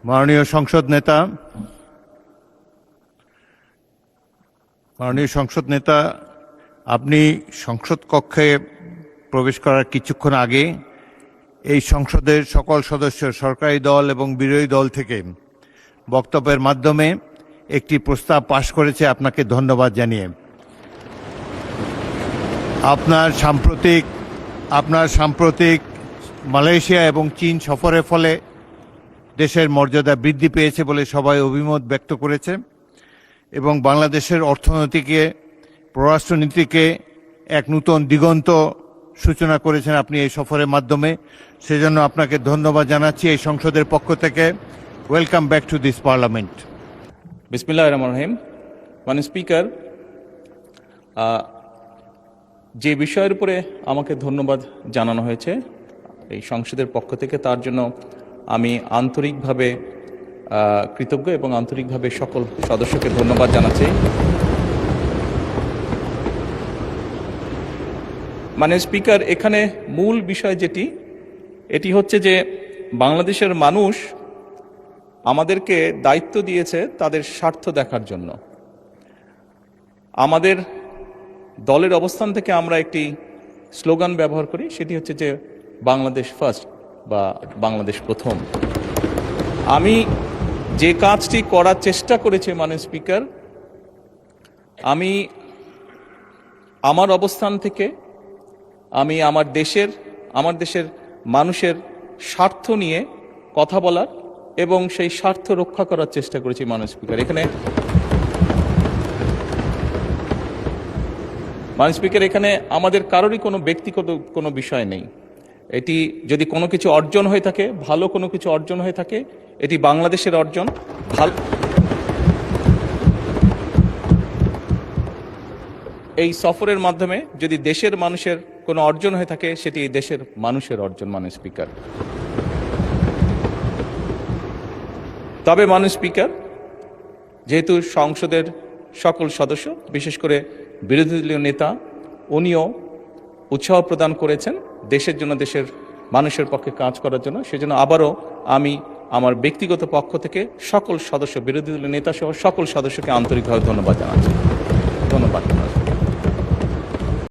মাননীয় সংসদ নেতা, আপনি সংসদ কক্ষে প্রবেশ করার কিছুক্ষণ আগে এই সংসদের সকল সদস্য, সরকারি দল এবং বিরোধী দল থেকে বক্তব্যের মাধ্যমে একটি প্রস্তাব পাশ করেছে, আপনাকে ধন্যবাদ জানিয়ে। আপনার সাম্প্রতিক মালয়েশিয়া এবং চীন সফরের ফলে দেশের মর্যাদা বৃদ্ধি পেয়েছে বলে সবাই অভিমত ব্যক্ত করেছে এবং বাংলাদেশের অর্থনীতিকে, পররাষ্ট্রনীতিকে এক নূতন দিগন্ত সূচনা করেছেন আপনি এই সফরের মাধ্যমে। সেজন্য আপনাকে ধন্যবাদ জানাচ্ছি এই সংসদের পক্ষ থেকে। Welcome back to this parliament. বিসমিল্লাহির রহমানির রহিম। মাননীয় স্পিকার, যে বিষয়ের উপরে আমাকে ধন্যবাদ জানানো হয়েছে এই সংসদের পক্ষ থেকে, তার জন্য আমি আন্তরিকভাবে কৃতজ্ঞ এবং আন্তরিকভাবে সকল সদস্যকে ধন্যবাদ জানাচ্ছি। মাননীয় স্পিকার, এখানে মূল বিষয় এটি হচ্ছে যে বাংলাদেশের মানুষ আমাদেরকে দায়িত্ব দিয়েছে তাদের স্বার্থ দেখার জন্য। আমাদের দলের অবস্থান থেকে আমরা একটি স্লোগান ব্যবহার করি, সেটি হচ্ছে যে বাংলাদেশ ফার্স্ট বা বাংলাদেশ প্রথম। আমি যে কাজটি করার চেষ্টা করেছি মাননীয় স্পিকার, আমি আমার অবস্থান থেকে আমি আমার দেশের মানুষের স্বার্থ নিয়ে কথা বলার এবং সেই স্বার্থ রক্ষা করার চেষ্টা করেছি মাননীয় স্পিকার। মাননীয় স্পিকার, এখানে আমাদের কারোরই কোনো ব্যক্তিগত কোনো বিষয় নেই। এটি যদি কোনো কিছু অর্জন হয়ে থাকে, ভালো কোনো কিছু অর্জন হয়ে থাকে, এটি বাংলাদেশের অর্জন। এই সফরের মাধ্যমে যদি দেশের মানুষের কোনো অর্জন হয়ে থাকে, সেটি দেশের মানুষের অর্জন মাননীয় স্পিকার। তবে মাননীয় স্পিকার, যেহেতু সংসদের সকল সদস্য, বিশেষ করে বিরোধী দলীয় নেতা, উনিও উৎসাহ প্রদান করেছেন দেশের জন্য, দেশের মানুষের পক্ষে কাজ করার জন্য, সেজন্য আবারও আমি আমার ব্যক্তিগত পক্ষ থেকে সকল সদস্য, বিরোধী দলীয় নেতা সহ সকল সদস্যকে আন্তরিকভাবে ধন্যবাদ জানাচ্ছি। ধন্যবাদ।